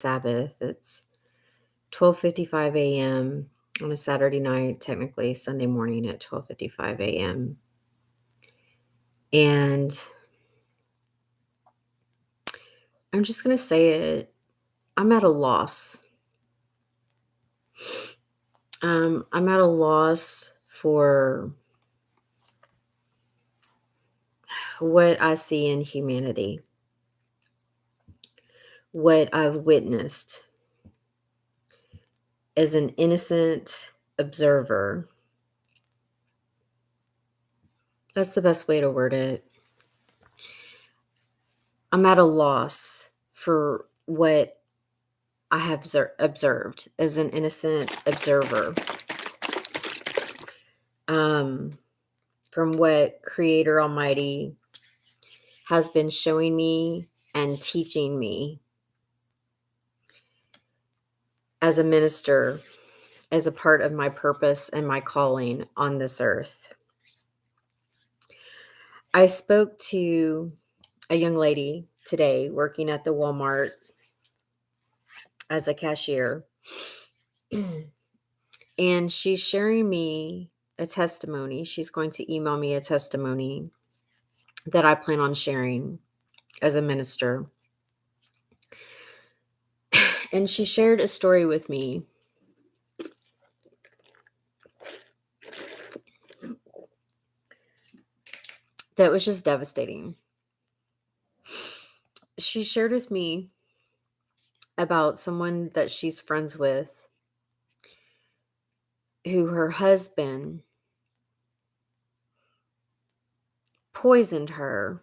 Sabbath. It's 12:55 a.m. on a Saturday night, technically Sunday morning at 12:55 a.m. And I'm just going to say it. I'm at a loss. I'm at a loss for what I see in humanity, what I've witnessed as an innocent observer. That's the best way to word it. I'm at a loss for what I have observed as an innocent observer. From what Creator Almighty has been showing me and teaching me as a minister, as a part of my purpose and my calling on this earth. I spoke to a young lady today working at the Walmart as a cashier, and she's sharing me a testimony. She's going to email me a testimony that I plan on sharing as a minister. And she shared a story with me that was just devastating. She shared with me about someone that she's friends with who her husband poisoned her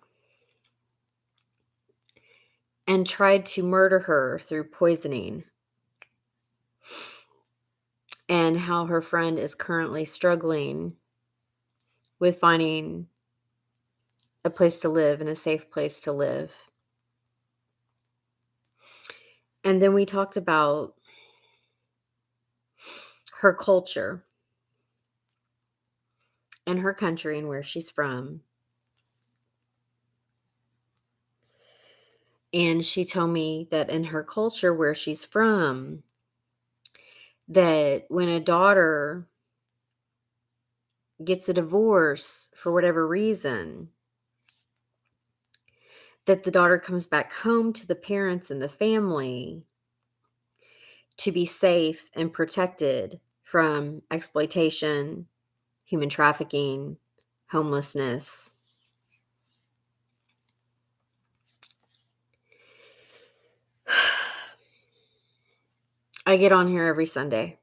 and tried to murder her through poisoning, and how her friend is currently struggling with finding a place to live and a safe place to live. And then we talked about her culture and her country and where she's from. And she told me that in her culture where she's from, that when a daughter gets a divorce for whatever reason, that the daughter comes back home to the parents and the family to be safe and protected from exploitation, human trafficking, homelessness. I get on here every Sunday,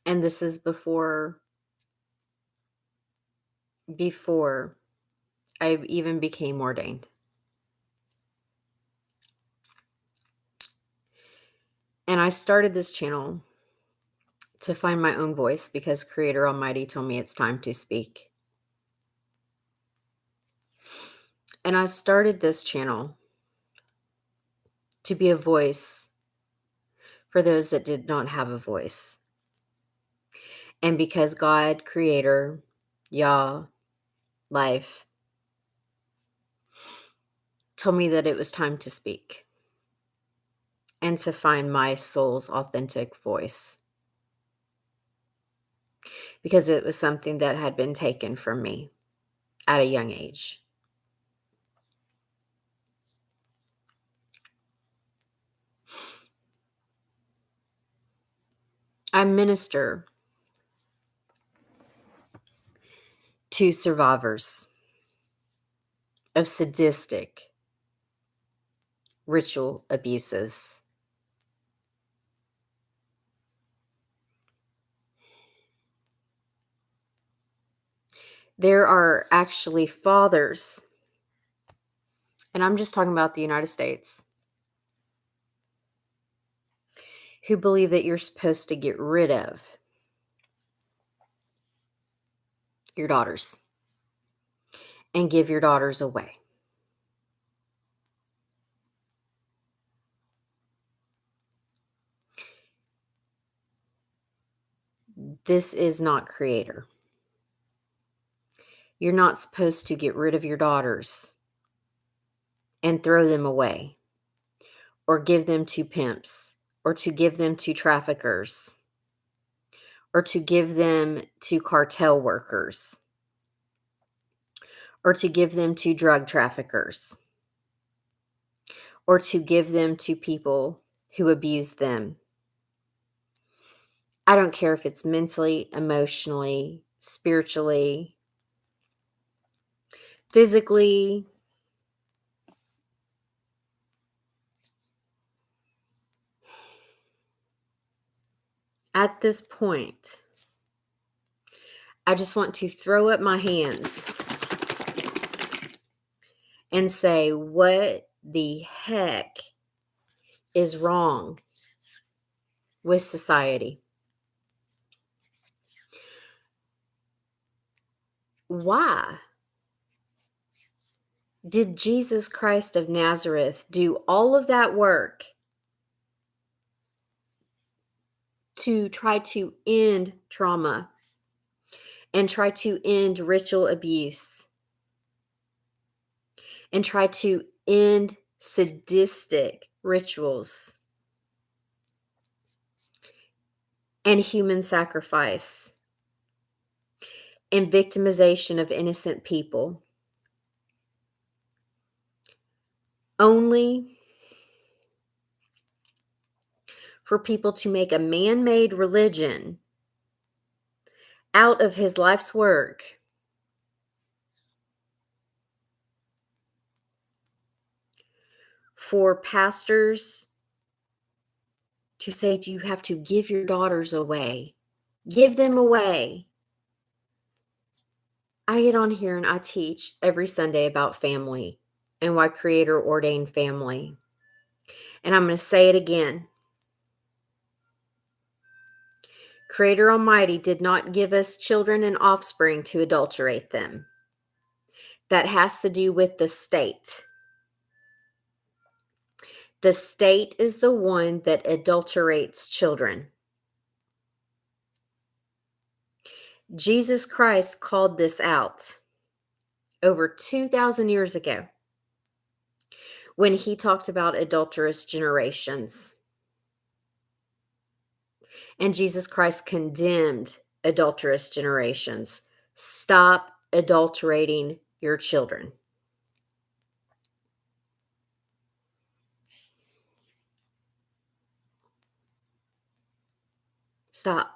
and this is before I even became ordained. And I started this channel to find my own voice because Creator Almighty told me it's time to speak. And I started this channel to be a voice for those that did not have a voice. And because God, Creator, Yah, Life, told me that it was time to speak and to find my soul's authentic voice. Because it was something that had been taken from me at a young age. I minister to survivors of sadistic ritual abuses. There are actually fathers, and I'm just talking about the United States, who believe that you're supposed to get rid of your daughters and give your daughters away. This is not Creator. You're not supposed to get rid of your daughters and throw them away or give them to pimps, or to give them to traffickers, or to give them to cartel workers, or to give them to drug traffickers, or to give them to people who abuse them. I don't care if it's mentally, emotionally, spiritually, physically. At this point, I just want to throw up my hands and say, what the heck is wrong with society? Why did Jesus Christ of Nazareth do all of that work to try to end trauma and try to end ritual abuse and try to end sadistic rituals and human sacrifice and victimization of innocent people? Only for people to make a man-made religion out of his life's work, for pastors to say you have to give your daughters away. Give them away. I get on here and I teach every Sunday about family and why Creator ordained family. And I'm going to say it again. Creator Almighty did not give us children and offspring to adulterate them. That has to do with the state. The state is the one that adulterates children. Jesus Christ called this out over 2,000 years ago when he talked about adulterous generations. And Jesus Christ condemned adulterous generations. Stop adulterating your children. Stop.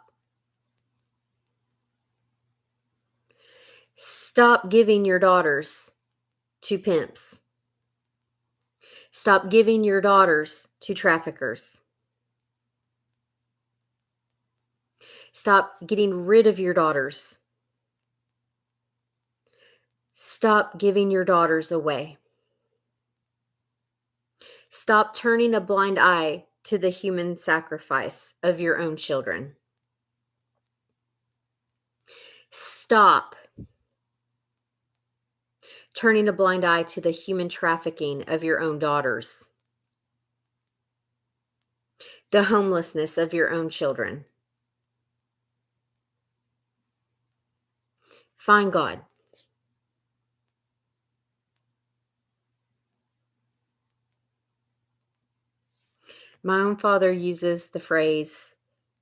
Stop giving your daughters to pimps. Stop giving your daughters to traffickers. Stop getting rid of your daughters. Stop giving your daughters away. Stop turning a blind eye to the human sacrifice of your own children. Stop turning a blind eye to the human trafficking of your own daughters, the homelessness of your own children. Find God. My own father uses the phrase,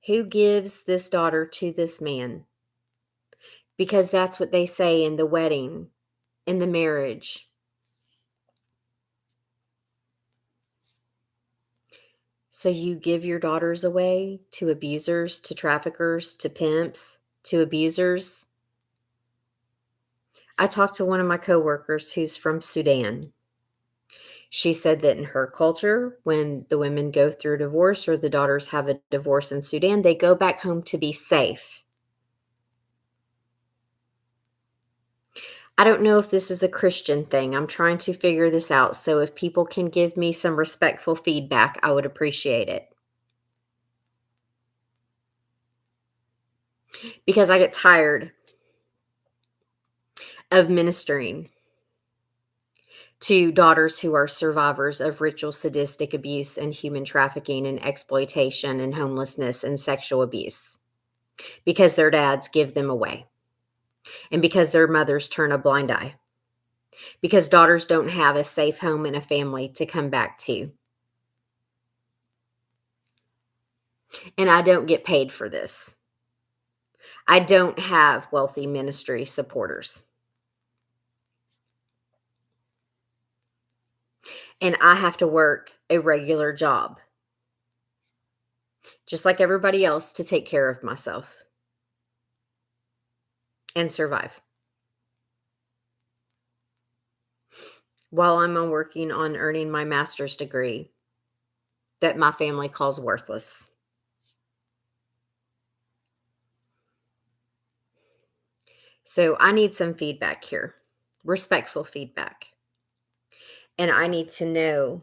"Who gives this daughter to this man?" Because that's what they say in the wedding, in the marriage. So you give your daughters away to abusers, to traffickers, to pimps, to abusers. I talked to one of my coworkers who's from Sudan. She said that in her culture, when the women go through divorce or the daughters have a divorce in Sudan, they go back home to be safe. I don't know if this is a Christian thing. I'm trying to figure this out. So if people can give me some respectful feedback, I would appreciate it. Because I get tired of ministering to daughters who are survivors of ritual sadistic abuse and human trafficking and exploitation and homelessness and sexual abuse because their dads give them away and because their mothers turn a blind eye, because daughters don't have a safe home and a family to come back to. And I don't get paid for this. I don't have wealthy ministry supporters. And I have to work a regular job, just like everybody else, to take care of myself and survive while I'm working on earning my master's degree that my family calls worthless. So I need some feedback here, respectful feedback. And I need to know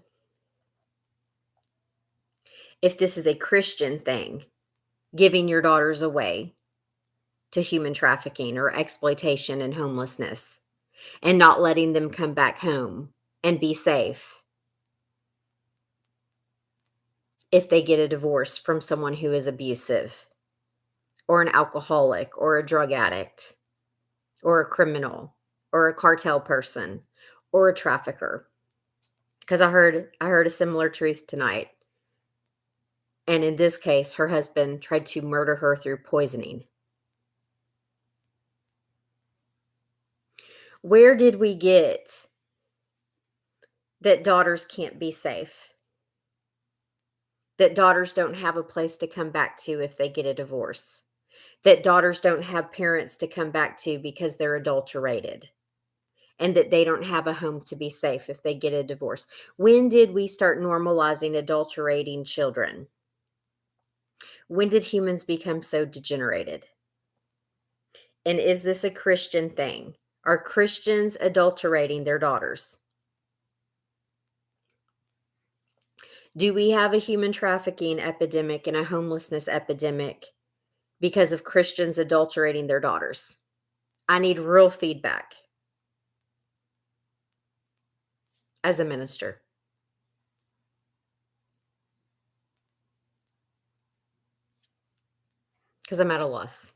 if this is a Christian thing, giving your daughters away to human trafficking or exploitation and homelessness, and not letting them come back home and be safe if they get a divorce from someone who is abusive or an alcoholic or a drug addict or a criminal or a cartel person or a trafficker. Because I heard a similar truth tonight. And in this case, her husband tried to murder her through poisoning. Where did we get that daughters can't be safe? That daughters don't have a place to come back to if they get a divorce? That daughters don't have parents to come back to because they're adulterated? And that they don't have a home to be safe if they get a divorce? When did we start normalizing adulterating children? When did humans become so degenerated? And is this a Christian thing? Are Christians adulterating their daughters? Do we have a human trafficking epidemic and a homelessness epidemic because of Christians adulterating their daughters? I need real feedback as a minister, because I'm at a loss.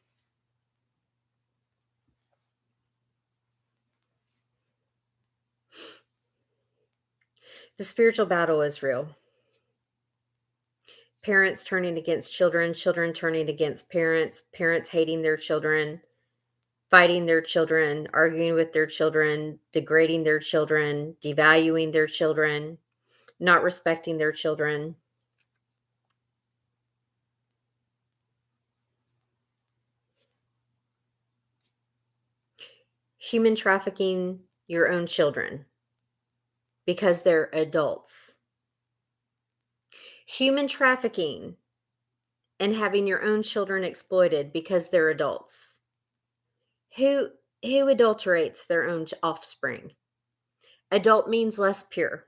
The spiritual battle is real. Parents turning against children, children turning against parents, parents hating their children, fighting their children, arguing with their children, degrading their children, devaluing their children, not respecting their children. Human trafficking your own children because they're adults. Human trafficking and having your own children exploited because they're adults. Who adulterates their own offspring? Adult means less pure.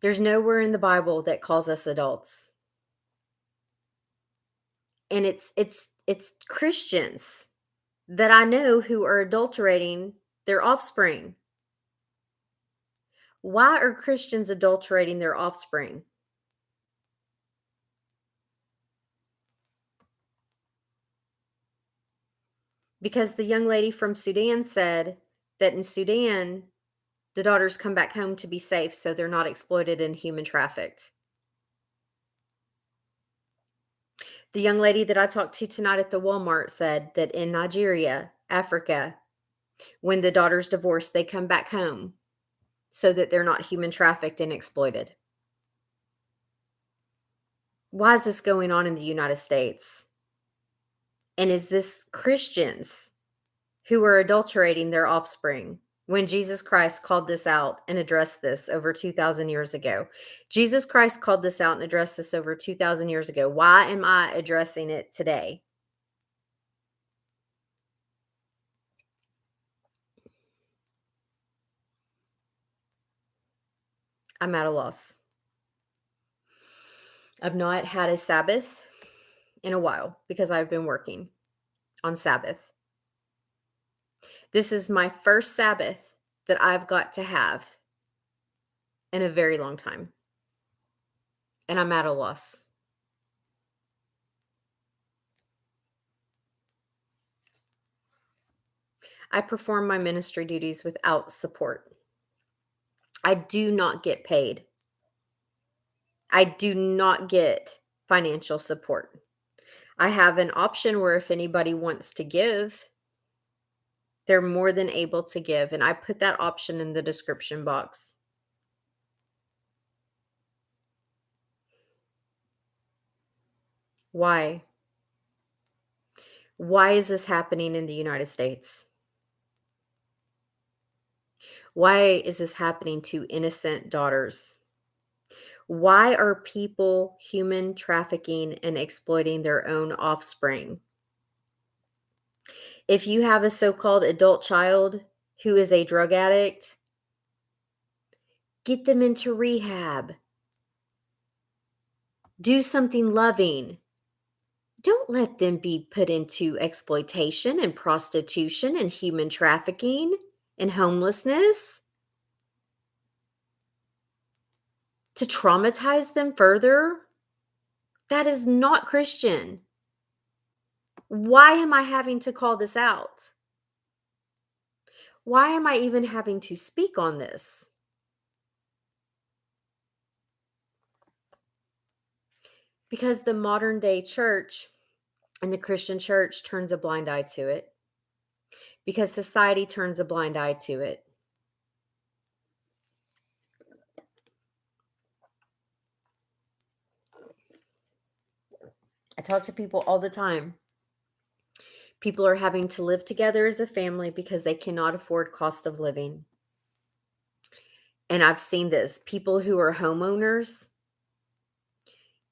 There's nowhere in the Bible that calls us adults. And it's Christians that I know who are adulterating their offspring. Why are Christians adulterating their offspring? Because the young lady from Sudan said that in Sudan, the daughters come back home to be safe so they're not exploited and human trafficked. The young lady that I talked to tonight at the Walmart said that in Nigeria, Africa, when the daughters divorce, they come back home so that they're not human trafficked and exploited. Why is this going on in the United States? And is this Christians who are adulterating their offspring when Jesus Christ called this out and addressed this over 2,000 years ago? Jesus Christ called this out and addressed this over 2,000 years ago. Why am I addressing it today? I'm at a loss. I've not had a Sabbath in a while because I've been working on Sabbath. This is my first Sabbath that I've got to have in a very long time. And I'm at a loss. I perform my ministry duties without support. I do not get paid. I do not get financial support. I have an option where if anybody wants to give, they're more than able to give, and I put that option in the description box. Why? Why is this happening in the United States? Why is this happening to innocent daughters? Why are people human trafficking and exploiting their own offspring? If you have a so-called adult child who is a drug addict, get them into rehab. Do something loving. Don't let them be put into exploitation and prostitution and human trafficking and homelessness to traumatize them further. That is not Christian. Why am I having to call this out? Why am I even having to speak on this? Because the modern day church and the Christian church turns a blind eye to it. Because society turns a blind eye to it. I talk to people all the time. People are having to live together as a family because they cannot afford cost of living. And I've seen this. People who are homeowners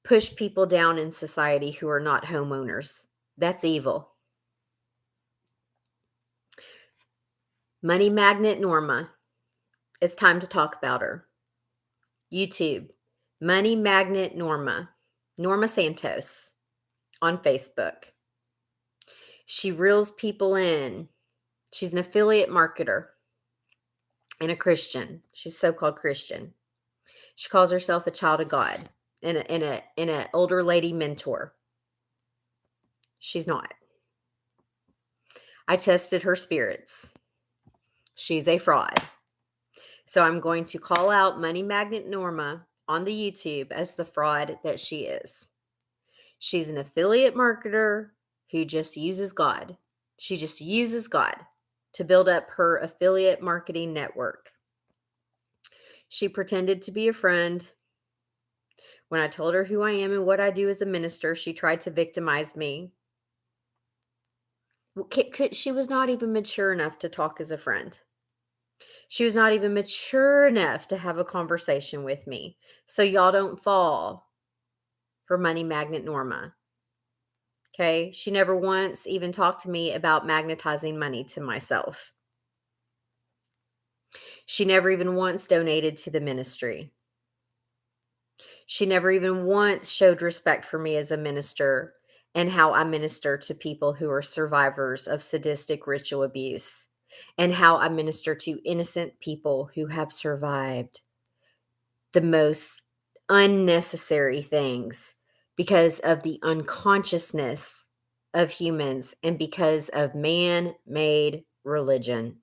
push people down in society who are not homeowners. That's evil. Money magnet Norma. It's time to talk about her. YouTube. Money magnet Norma. Norma Santos on Facebook. She reels people in. She's an affiliate marketer and a Christian. She's so-called Christian. She calls herself a child of God and an older lady mentor. She's not. I tested her spirits. She's a fraud. So I'm going to call out Money Magnet Norma on the YouTube as the fraud that she is. She's an affiliate marketer who just uses God. She just uses God to build up her affiliate marketing network. She pretended to be a friend. When I told her who I am and what I do as a minister, she tried to victimize me. She was not even mature enough to talk as a friend. She was not even mature enough to have a conversation with me. So y'all don't fall for Money Magnet Norma. Okay? She never once even talked to me about magnetizing money to myself. She never even once donated to the ministry. She never even once showed respect for me as a minister and how I minister to people who are survivors of sadistic ritual abuse and how I minister to innocent people who have survived the most unnecessary things because of the unconsciousness of humans and because of man-made religion.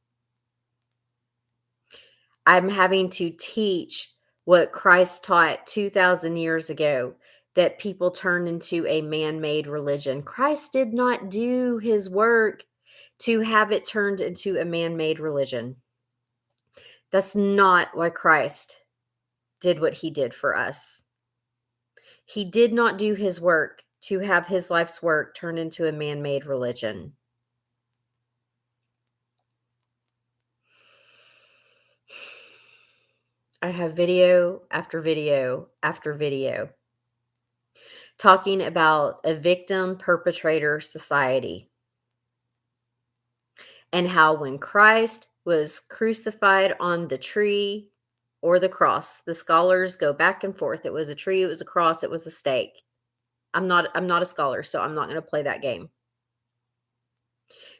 I'm having to teach what Christ taught 2,000 years ago, that people turned into a man-made religion. Christ did not do his work to have it turned into a man-made religion. That's not why Christ did what he did for us. He did not do his work to have his life's work turned into a man-made religion. I have video after video after video talking about a victim perpetrator society and how when Christ was crucified on the tree or the cross, the scholars go back and forth. It was a tree, it was a cross, it was a stake. I'm not a scholar, so I'm not going to play that game.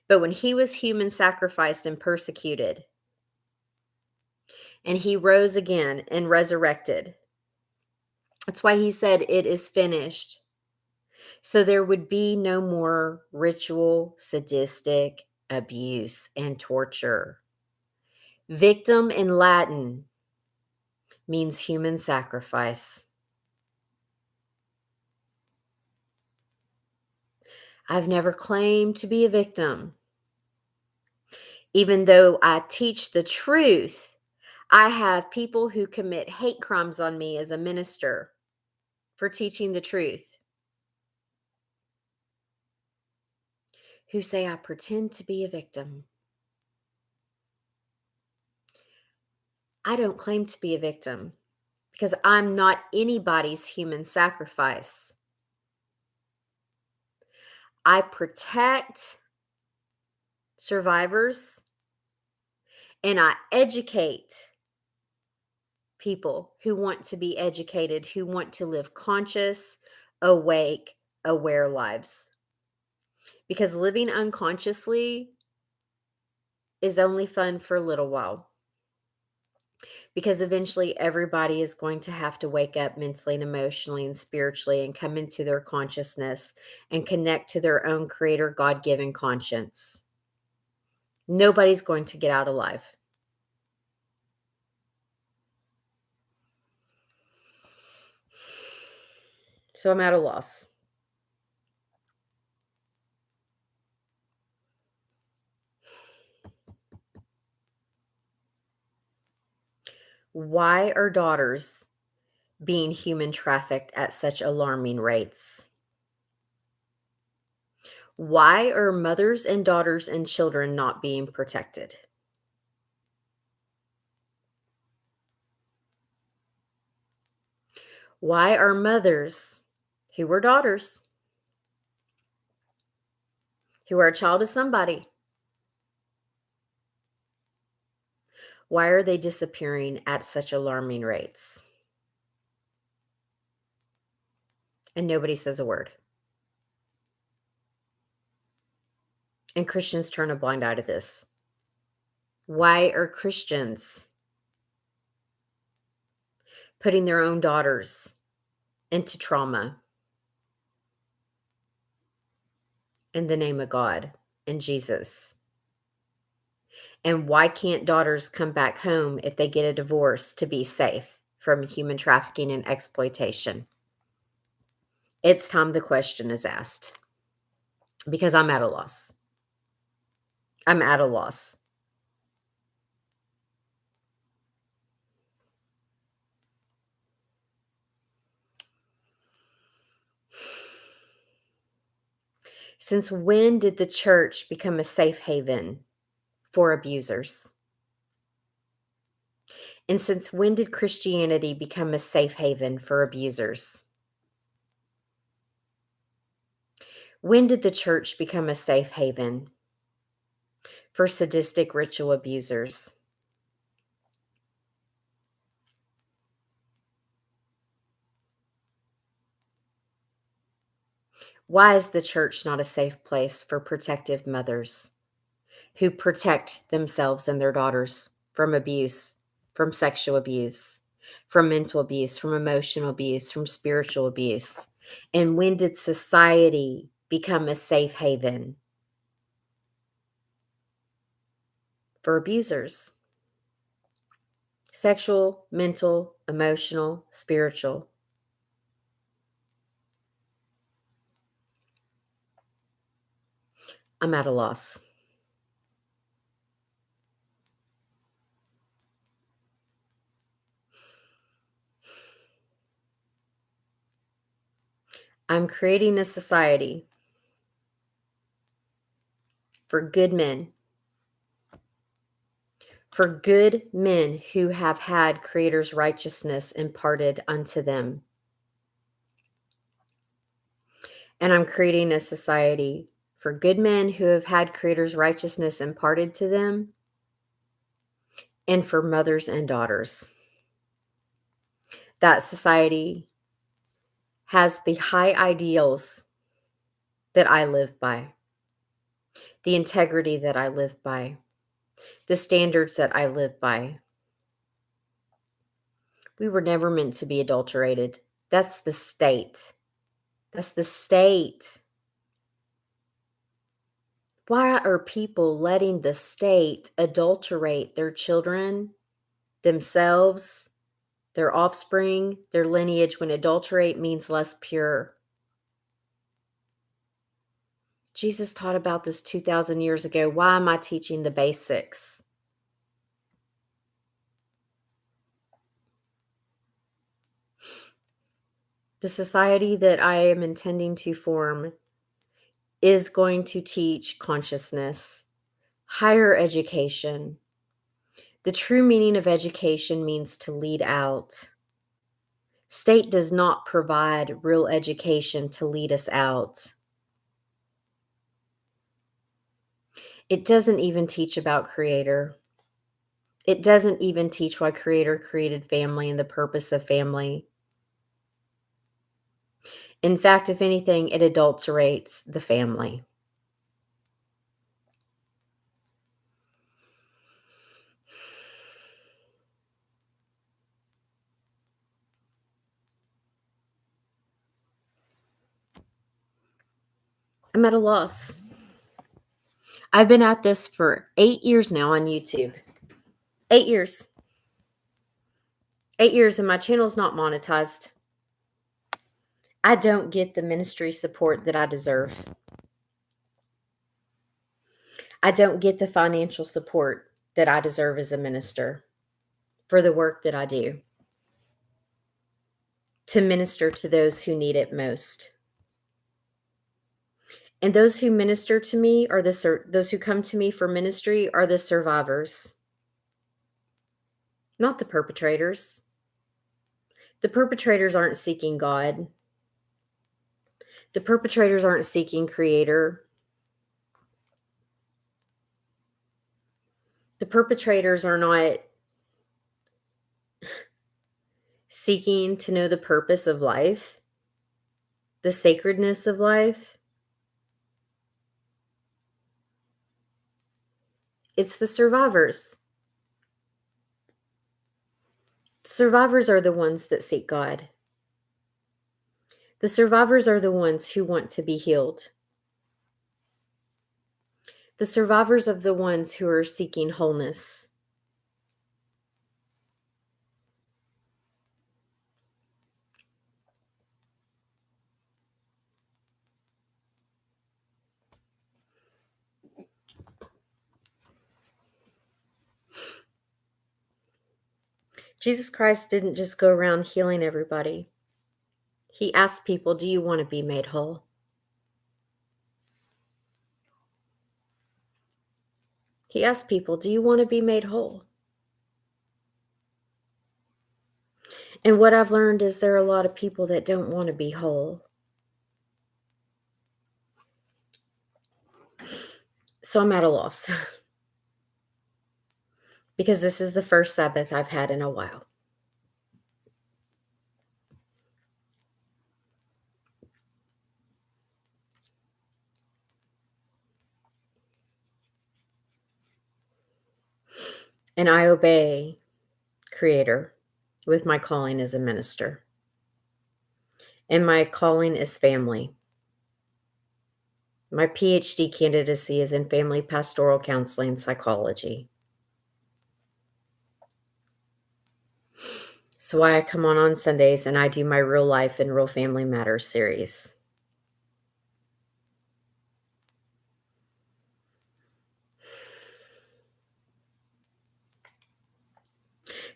But when he was human sacrificed and persecuted, and he rose again and resurrected, that's why he said, "It is finished." So there would be no more ritual, sadistic abuse and torture. Victim in Latin means human sacrifice. I've never claimed to be a victim. Even though I teach the truth, I have people who commit hate crimes on me as a minister for teaching the truth, who say I pretend to be a victim. I don't claim to be a victim because I'm not anybody's human sacrifice. I protect survivors and I educate people who want to be educated, who want to live conscious, awake, aware lives. Because living unconsciously is only fun for a little while. Because eventually everybody is going to have to wake up mentally and emotionally and spiritually and come into their consciousness and connect to their own creator, God-given conscience. Nobody's going to get out alive. So I'm at a loss. Why are daughters being human trafficked at such alarming rates? Why are mothers and daughters and children not being protected? Why are mothers who were daughters, who are a child of somebody, why are they disappearing at such alarming rates? And nobody says a word. And Christians turn a blind eye to this. Why are Christians putting their own daughters into trauma in the name of God and Jesus? And why can't daughters come back home if they get a divorce to be safe from human trafficking and exploitation? It's time the question is asked, because I'm at a loss. I'm at a loss. Since when did the church become a safe haven for abusers? And since when did Christianity become a safe haven for abusers? When did the church become a safe haven for sadistic ritual abusers? Why is the church not a safe place for protective mothers who protect themselves and their daughters from abuse, from sexual abuse, from mental abuse, from emotional abuse, from spiritual abuse? And when did society become a safe haven for abusers? Sexual, mental, emotional, spiritual. I'm at a loss. I'm creating a society for good men who have had Creator's righteousness imparted unto them. And I'm creating a society for good men who have had Creator's righteousness imparted to them, and for mothers and daughters. That society has the high ideals that I live by, the integrity that I live by, the standards that I live by. We were never meant to be adulterated. That's the state. That's the state. Why are people letting the state adulterate their children, themselves, their offspring, their lineage, when adulterate means less pure? Jesus taught about this 2,000 years ago. Why am I teaching the basics? The society that I am intending to form is going to teach consciousness, higher education. The true meaning of education means to lead out. State does not provide real education to lead us out. It doesn't even teach about Creator. It doesn't even teach why Creator created family and the purpose of family. In fact, if anything, it adulterates the family. I'm at a loss. I've been at this for 8 years now on YouTube. 8 years. 8 years, and my channel's not monetized. I don't get the ministry support that I deserve. I don't get the financial support that I deserve as a minister for the work that I do to minister to those who need it most. And those who minister to me are those who come to me for ministry are the survivors, not the perpetrators. The perpetrators aren't seeking God. The perpetrators aren't seeking Creator. The perpetrators are not seeking to know the purpose of life, the sacredness of life. It's the survivors. The survivors are the ones that seek God. The survivors are the ones who want to be healed. The survivors are the ones who are seeking wholeness. Jesus Christ didn't just go around healing everybody. He asked people, do you want to be made whole? He asked people, do you want to be made whole? And what I've learned is there are a lot of people that don't want to be whole. So I'm at a loss because this is the first Sabbath I've had in a while. And I obey Creator with my calling as a minister. And my calling is family. My PhD candidacy is in family pastoral counseling and psychology. So why I come on Sundays and I do my Real Life and Real Family Matters series.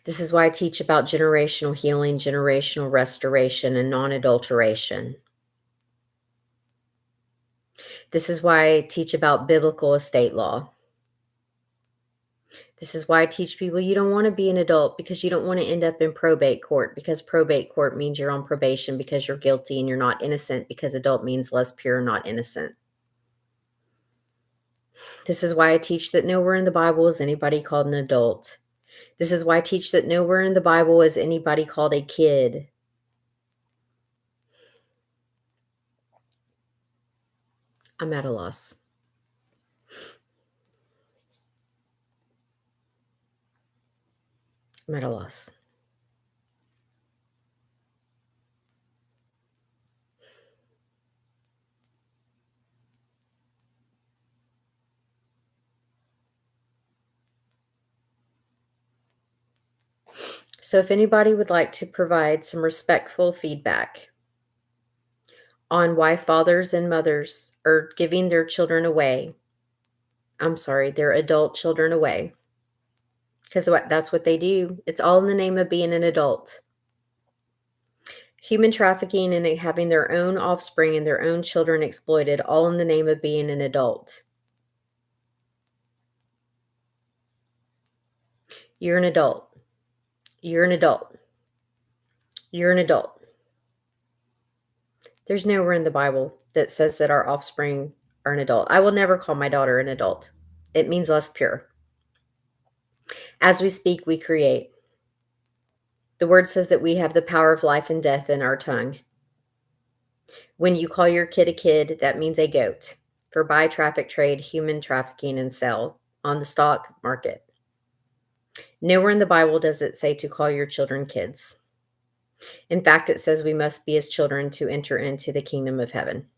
This is why I teach about generational healing, generational restoration, and non-adulteration. This is why I teach about biblical estate law. This is why I teach people you don't want to be an adult because you don't want to end up in probate court, because probate court means you're on probation because you're guilty and you're not innocent, because adult means less pure, not innocent. This is why I teach that nowhere in the Bible is anybody called an adult. This is why I teach that nowhere in the Bible is anybody called a kid. I'm at a loss. I'm at a loss. So if anybody would like to provide some respectful feedback on why fathers and mothers are giving their children away. I'm sorry, their adult children away. Because that's what they do. It's all in the name of being an adult. Human trafficking and having their own offspring and their own children exploited, all in the name of being an adult. You're an adult. You're an adult. You're an adult. There's nowhere in the Bible that says that our offspring are an adult. I will never call my daughter an adult. It means less pure. As we speak, we create. The word says that we have the power of life and death in our tongue. When you call your kid a kid, that means a goat. For buy, traffic, trade, human trafficking, and sell on the stock market. Nowhere in the Bible does it say to call your children kids. In fact, it says we must be as children to enter into the kingdom of heaven.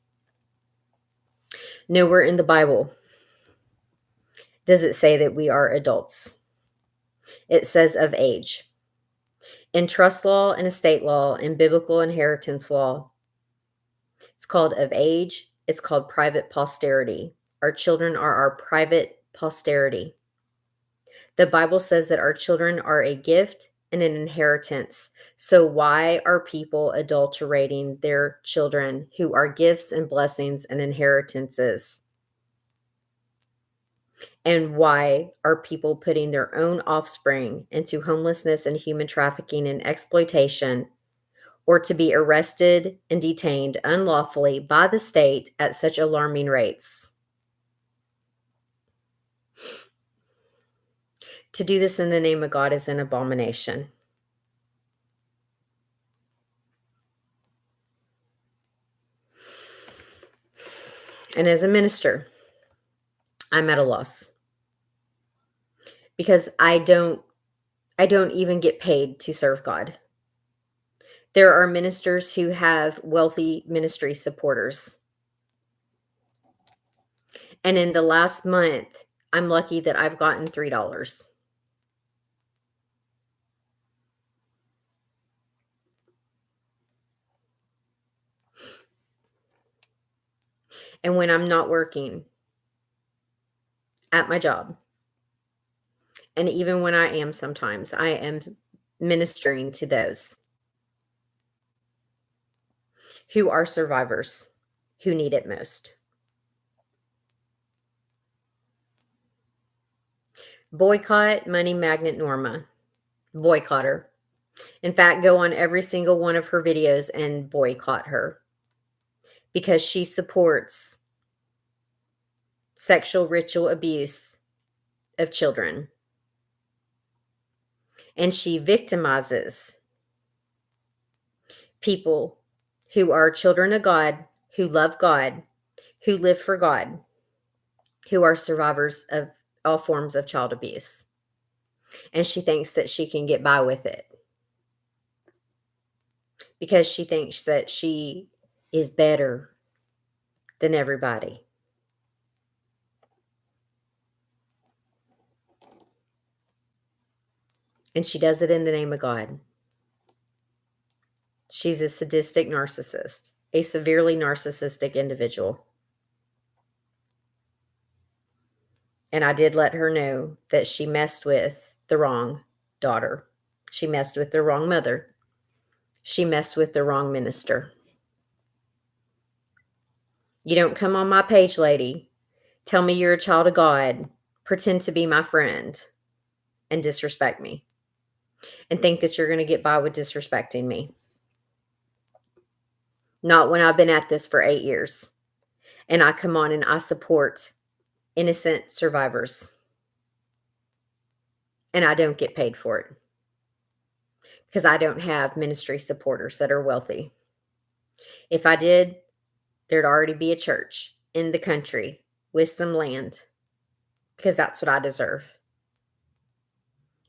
Nowhere in the Bible does it say that we are adults. It says of age. In trust law and estate law and biblical inheritance law, it's called of age. It's called private posterity. Our children are our private posterity. The Bible says that our children are a gift and an inheritance. So why are people adulterating their children who are gifts and blessings and inheritances? And why are people putting their own offspring into homelessness and human trafficking and exploitation, or to be arrested and detained unlawfully by the state at such alarming rates? To do this in the name of God is an abomination. And as a minister, I'm at a loss because I don't even get paid to serve God. There are ministers who have wealthy ministry supporters. And in the last month, I'm lucky that I've gotten $3. And when I'm not working at my job, and even when I am sometimes, I am ministering to those who are survivors, who need it most. Boycott Money Magnet Norma. Boycott her. In fact, go on every single one of her videos and boycott her because she supports sexual ritual abuse of children. And she victimizes people who are children of God, who love God, who live for God, who are survivors of all forms of child abuse. And she thinks that she can get by with it because she thinks that she is better than everybody. And she does it in the name of God. She's a sadistic narcissist, a severely narcissistic individual. And I did let her know that she messed with the wrong daughter. She messed with the wrong mother. She messed with the wrong minister. You don't come on my page, lady, tell me you're a child of God, pretend to be my friend, and disrespect me, and think that you're going to get by with disrespecting me. Not when I've been at this for 8 years, and I come on and I support innocent survivors, and I don't get paid for it because I don't have ministry supporters that are wealthy. If I did, there'd already be a church in the country with some land because that's what I deserve.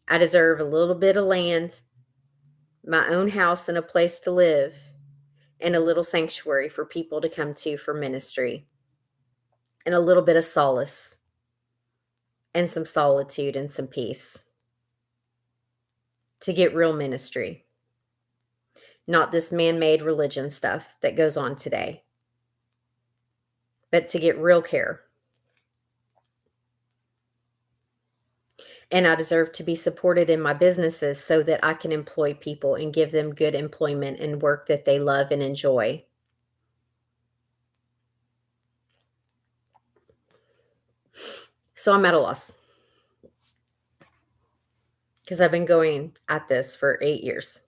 I deserve a little bit of land, my own house and a place to live, and a little sanctuary for people to come to for ministry, and a little bit of solace, and some solitude and some peace to get real ministry, not this man-made religion stuff that goes on today. but to get real care. And I deserve to be supported in my businesses so that I can employ people and give them good employment and work that they love and enjoy. So I'm at a loss because I've been going at this for 8 years.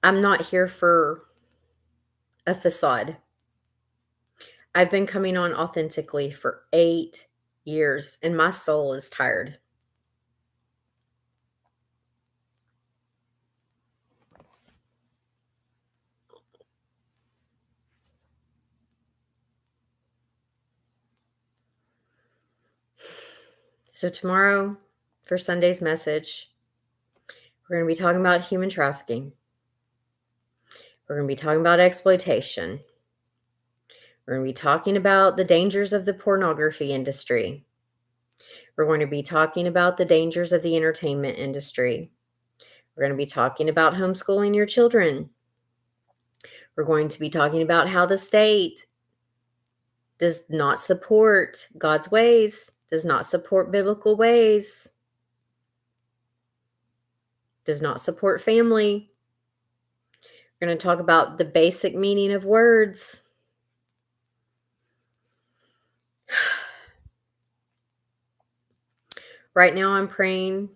I'm not here for a facade. I've been coming on authentically for 8 years, and my soul is tired. So tomorrow, for Sunday's message, we're going to be talking about human trafficking. We're going to be talking about exploitation. We're going to be talking about the dangers of the pornography industry. We're going to be talking about the dangers of the entertainment industry. We're going to be talking about homeschooling your children. We're going to be talking about how the state does not support God's ways, does not support biblical ways, does not support family. We're going to talk about the basic meaning of words. Right now, I'm praying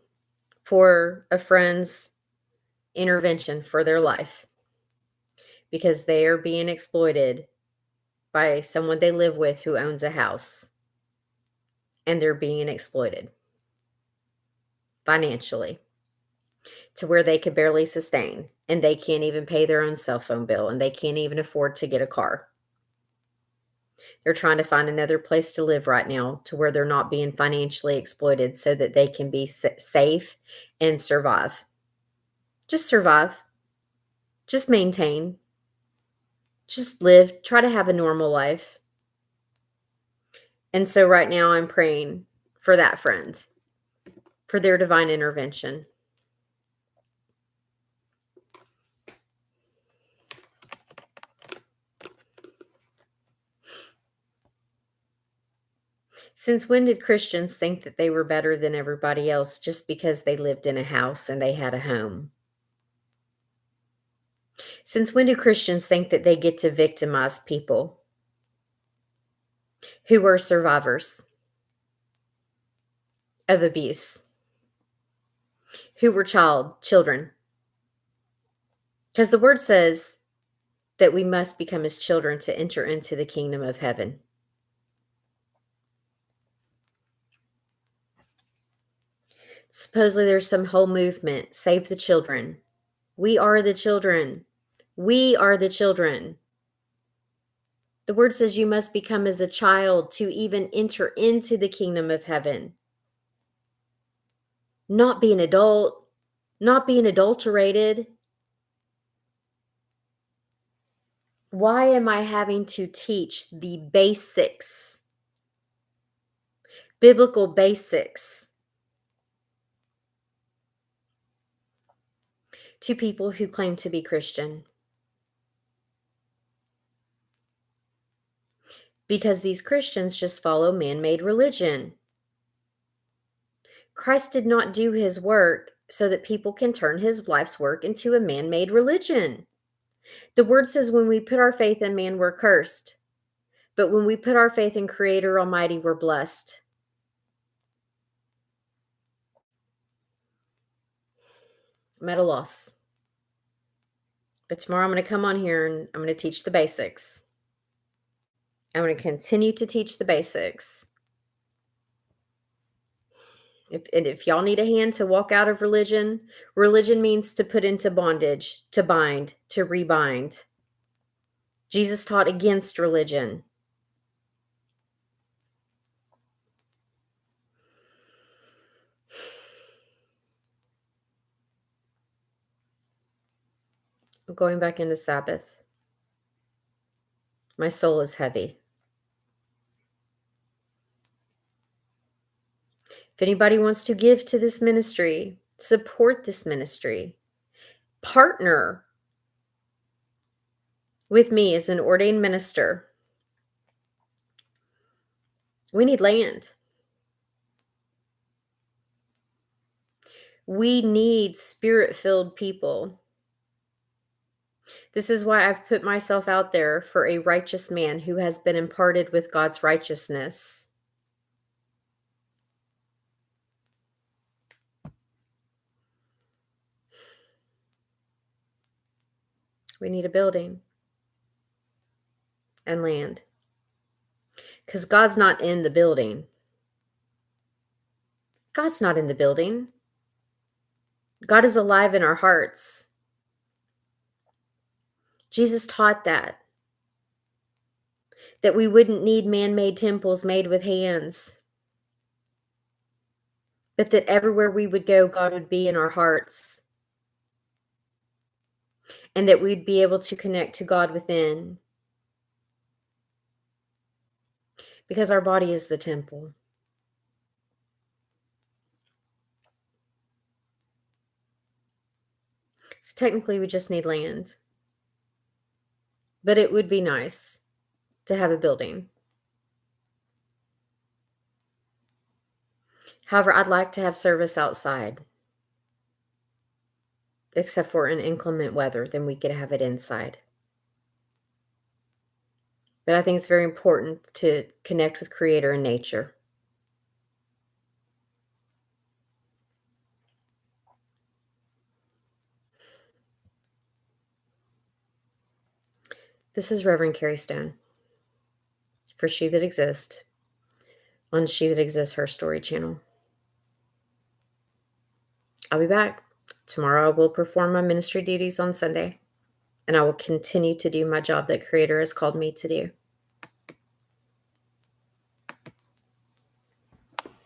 for a friend's intervention for their life because they are being exploited by someone they live with who owns a house, and they're being exploited financially to where they could barely sustain, and they can't even pay their own cell phone bill, and they can't even afford to get a car. They're trying to find another place to live right now to where they're not being financially exploited so that they can be safe and survive. Just survive. Just maintain. Just live. Try to have a normal life. And so right now I'm praying for that friend, for their divine intervention. Since when did Christians think that they were better than everybody else just because they lived in a house and they had a home? Since when do Christians think that they get to victimize people who are survivors of abuse, who were children? Because the word says that we must become as children to enter into the kingdom of heaven. Supposedly there's some whole movement, save the children. We are the children. We are the children. The word says you must become as a child to even enter into the kingdom of heaven. Not be an adult, not being adulterated. Why am I having to teach the basics, biblical basics, to people who claim to be Christian? Because these Christians just follow man-made religion. Christ did not do his work so that people can turn his life's work into a man-made religion. The word says when we put our faith in man, we're cursed. But when we put our faith in Creator Almighty, we're blessed. I'm at a loss. But tomorrow I'm going to come on here and I'm going to teach the basics. I'm going to continue to teach the basics. If y'all need a hand to walk out of religion, religion means to put into bondage, to bind, to rebind. Jesus taught against religion. I'm going back into Sabbath. My soul is heavy. If anybody wants to give to this ministry, support this ministry, partner with me as an ordained minister, we need land. We need spirit-filled people. This is why I've put myself out there for a righteous man who has been imparted with God's righteousness. We need a building and land. Because God's not in the building. God's not in the building. God is alive in our hearts. Jesus taught that we wouldn't need man-made temples made with hands, but that everywhere we would go, God would be in our hearts, and that we'd be able to connect to God within, because our body is the temple. So technically, we just need land, but it would be nice to have a building. However, I'd like to have service outside, except for in inclement weather, then we could have it inside. But I think it's very important to connect with Creator and nature. This is Reverend Carrie Stone for She That Exists on She That Exists Her Story channel. I'll be back. Tomorrow I will perform my ministry duties on Sunday, and I will continue to do my job that Creator has called me to do.